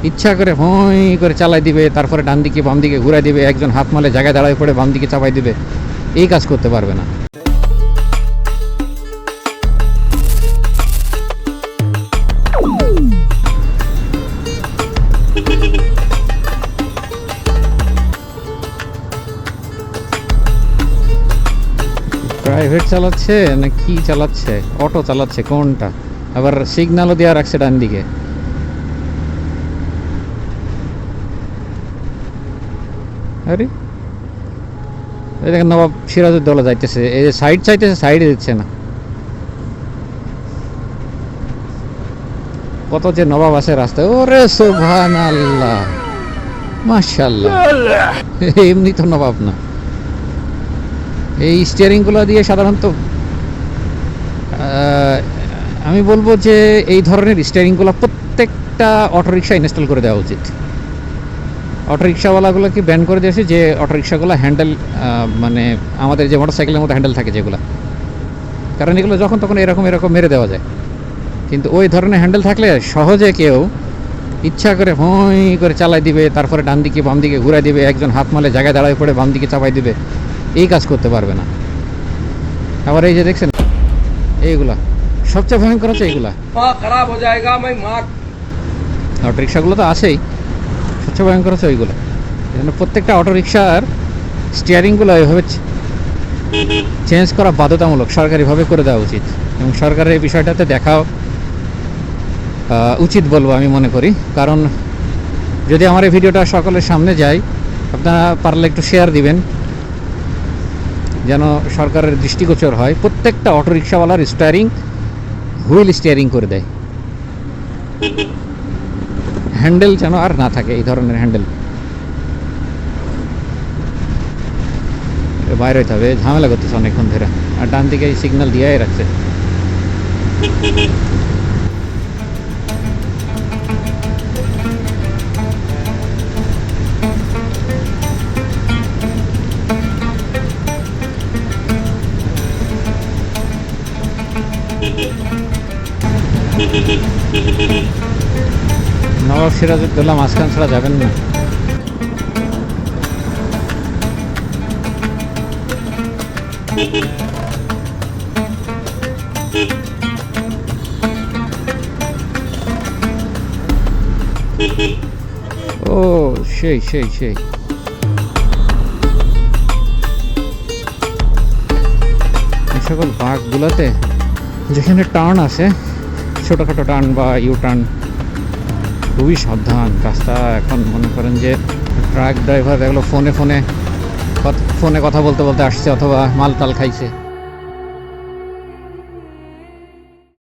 ইচ্ছা করে হই করে চালাই দিবে, তারপরে ডান দিকে বাম দিকে ঘুরাই দিবে, একজন হাত মালে জায়গায় দাঁড়ায় পড়ে বাম দিকে চাপাই দিবে, এই কাজ করতে পারবে না। প্রাইভেট চালাচ্ছে না কি চালাচ্ছে, অটো চালাচ্ছে কোনটা, আবার সিগন্যালও দেওয়া রাখছে ডান দিকে। আরে এই দেখেন নবাব সিরাজউদ্দৌলা যাইতেছে, এই যে সাইড চাইতেছে, সাইডে দিচ্ছে না। কত যে নবাব আছে রাস্তায়, ওরে সুবহানাল্লাহ মাশাআল্লাহ, এমনি তো নবাব না। এই স্টিয়ারিংগুলো দিয়ে সাধারণত আমি বলবো যে এই ধরনের স্টিয়ারিংগুলো প্রত্যেকটা অটোরিকশা ইনস্টল করে দেওয়া উচিত। অটোরিকশাওয়ালাগুলোকে ব্যান করে দিয়েছে যে অটোরিকশাগুলো হ্যান্ডেল, মানে আমাদের যে মোটরসাইকেলের মতো হ্যান্ডেল থাকে যেগুলো, কারণ এগুলো যখন তখন এরকম এরকম মেরে দেওয়া যায়। কিন্তু ওই ধরনের হ্যান্ডেল থাকলে সহজে কেউ ইচ্ছা করে হই করে চালাই দিবে, তারপরে ডান দিকে বাম দিকে ঘুরাই দিবে, একজন হাত মালে জায়গায় দাঁড়ায় পড়ে বাম দিকে চাপাই দিবে, এই কাজ করতে পারবে না। আবার এই যে দেখছেন এইগুলা সবচেয়ে ভয়ঙ্কর হচ্ছে এইগুলা, খারাপ হয়ে যায়গা ভাই মার। অটোরিকশাগুলো তো আছেই, সবচেয়ে ভয়ঙ্কর হচ্ছে ওইগুলো। এজন্য প্রত্যেকটা অটোরিকশার স্টিয়ারিংগুলো এভাবে চেঞ্জ করা বাধ্যতামূলক, সরকারিভাবে করে দেওয়া উচিত, এবং সরকারের এই বিষয়টাতে দেখাও উচিত বলবো আমি মনে করি। কারণ যদি আমার এই ভিডিওটা সকলের সামনে যায়, আপনারা পারলে একটু শেয়ার দিবেন যেন সরকারের দৃষ্টিগোচর হয়, প্রত্যেকটা অটোরিকশাওয়ালার স্টিয়ারিং হুইল স্টিয়ারিং করে দেয়, হ্যান্ডেল যেন আর না থাকে এই ধরনের হ্যান্ডেল। বাইরে হইতে হবে, ঝামেলা করতেছে অনেকক্ষণ ধরে, আর ডান দিকে সিগন্যাল দিয়েই রাখছে। নবাব সিরাজউদ্দৌলা মাঝখান ছাড়া যাবেন না। ও সেই সেই সেই, এই সকল বাঁকগুলোতে যেখানে টার্ন আছে, ছোটোখাটো টার্ন বা ইউ টার্ন, খুবই সাবধান রাস্তা। এখন মনে করেন যে ট্রাক ড্রাইভার এগুলো ফোনে ফোনে কথা বলতে বলতে আসছে, অথবা মাল টাল খাইছে।